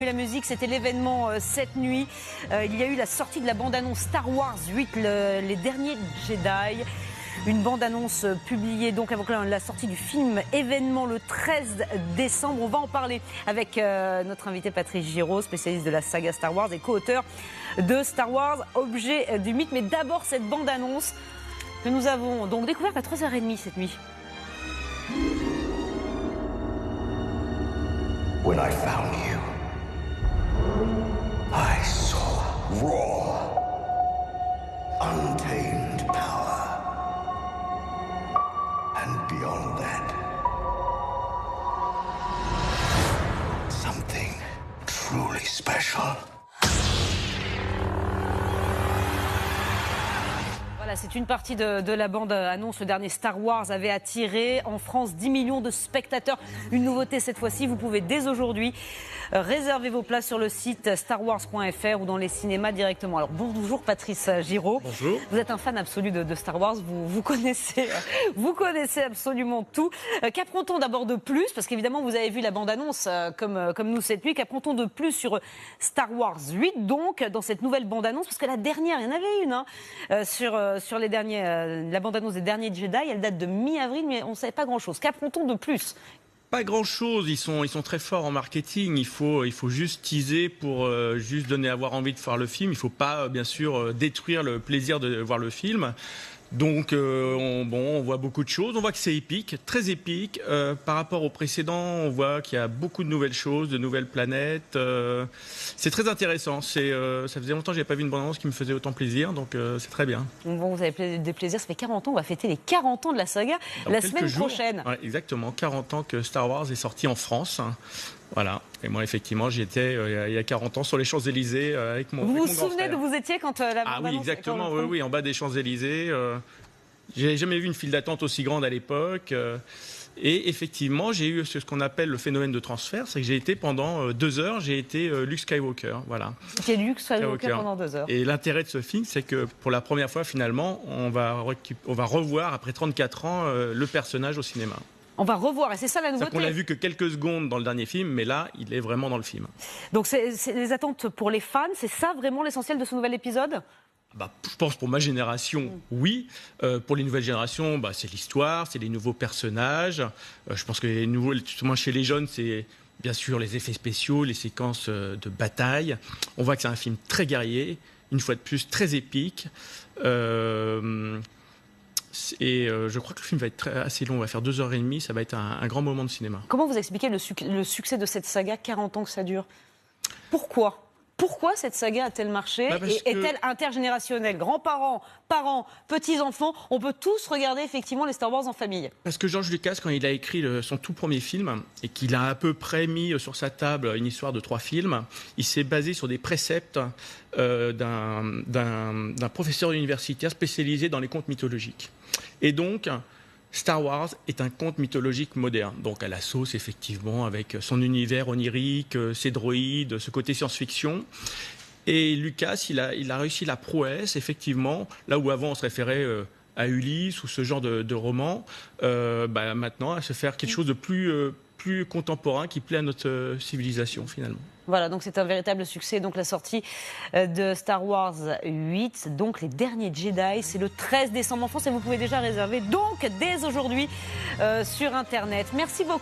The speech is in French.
La musique, c'était l'événement cette nuit. Il y a eu la sortie de la bande-annonce Star Wars 8, les derniers Jedi. Une bande-annonce publiée donc avant la sortie du film événement le 13 décembre. On va en parler avec notre invité Patrice Giraud, spécialiste de la saga Star Wars et co-auteur de Star Wars, objet du mythe. Mais d'abord cette bande-annonce que nous avons donc découverte à 3h30 cette nuit. When I found you, I saw raw, untamed power. And beyond that, something truly special. Voilà, c'est une partie de la bande-annonce. Le dernier Star Wars avait attiré en France 10 millions de spectateurs. Une nouveauté cette fois-ci, vous pouvez dès aujourd'hui réserver vos places sur le site starwars.fr ou dans les cinémas directement. Alors bonjour Patrice Giraud. Bonjour. Vous êtes un fan absolu de Star Wars, vous connaissez absolument tout. Qu'apprend-on d'abord de plus? Parce qu'évidemment vous avez vu la bande-annonce comme nous cette nuit. Qu'apprend-on de plus sur Star Wars 8 donc dans cette nouvelle bande-annonce? Parce que la dernière, il y en avait une sur les derniers, la bande-annonce des derniers Jedi, elle date de mi-avril, mais on ne savait pas grand-chose. Qu'apprend-on de plus? Pas grand-chose, ils sont très forts en marketing, il faut juste teaser pour juste donner à avoir envie de voir le film, il ne faut pas bien sûr détruire le plaisir de voir le film. Donc on voit beaucoup de choses, on voit que c'est épique, très épique. Par rapport au précédent, on voit qu'il y a beaucoup de nouvelles choses, de nouvelles planètes. C'est très intéressant, ça faisait longtemps que je n'avais pas vu une bande-annonce qui me faisait autant plaisir, donc c'est très bien. Bon, vous avez des plaisirs, ça fait 40 ans, on va fêter les 40 ans de la saga la semaine prochaine. Ouais, exactement, 40 ans que Star Wars est sorti en France. Voilà, et moi effectivement j'y étais il y a 40 ans sur les Champs-Élysées avec mon Vous grand vous souvenez frère. d'où vous étiez quand la bande-annonce? Ah oui, exactement, oui, en bas des Champs-Élysées. J'ai jamais vu une file d'attente aussi grande à l'époque. Et effectivement, j'ai eu ce qu'on appelle le phénomène de transfert, c'est que j'ai été pendant 2 heures, j'ai été Luke Skywalker, voilà. C'était Luke Skywalker pendant 2 heures. Et l'intérêt de ce film, c'est que pour la première fois finalement, on va revoir après 34 ans le personnage au cinéma. On va revoir, et c'est ça la nouveauté. On l'a vu que quelques secondes dans le dernier film, mais là, il est vraiment dans le film. Donc c'est les attentes pour les fans, c'est ça vraiment l'essentiel de ce nouvel épisode? Je pense pour ma génération, oui. Pour les nouvelles générations, c'est l'histoire, c'est les nouveaux personnages. Je pense que les nouveaux, justement chez les jeunes, c'est bien sûr les effets spéciaux, les séquences de bataille. On voit que c'est un film très guerrier, une fois de plus très épique. Et je crois que le film va être assez long, on va faire 2h30, ça va être un grand moment de cinéma. Comment vous expliquez le succès de cette saga, 40 ans que ça dure? Pourquoi cette saga a-t-elle marché et est-elle intergénérationnelle? Grands-parents, parents, petits-enfants, on peut tous regarder effectivement les Star Wars en famille. Parce que George Lucas, quand il a écrit son tout premier film et qu'il a à peu près mis sur sa table une histoire de 3 films, il s'est basé sur des préceptes d'un professeur universitaire spécialisé dans les contes mythologiques. Et donc, Star Wars est un conte mythologique moderne, donc à la sauce effectivement avec son univers onirique, ses droïdes, ce côté science-fiction. Et Lucas, il a réussi la prouesse effectivement, là où avant on se référait à Ulysse ou ce genre de roman, maintenant à se faire quelque chose de plus contemporain qui plaît à notre civilisation finalement. Voilà, donc c'est un véritable succès. Donc la sortie de Star Wars 8, donc les derniers Jedi, c'est le 13 décembre en France et vous pouvez déjà réserver donc dès aujourd'hui sur Internet. Merci beaucoup.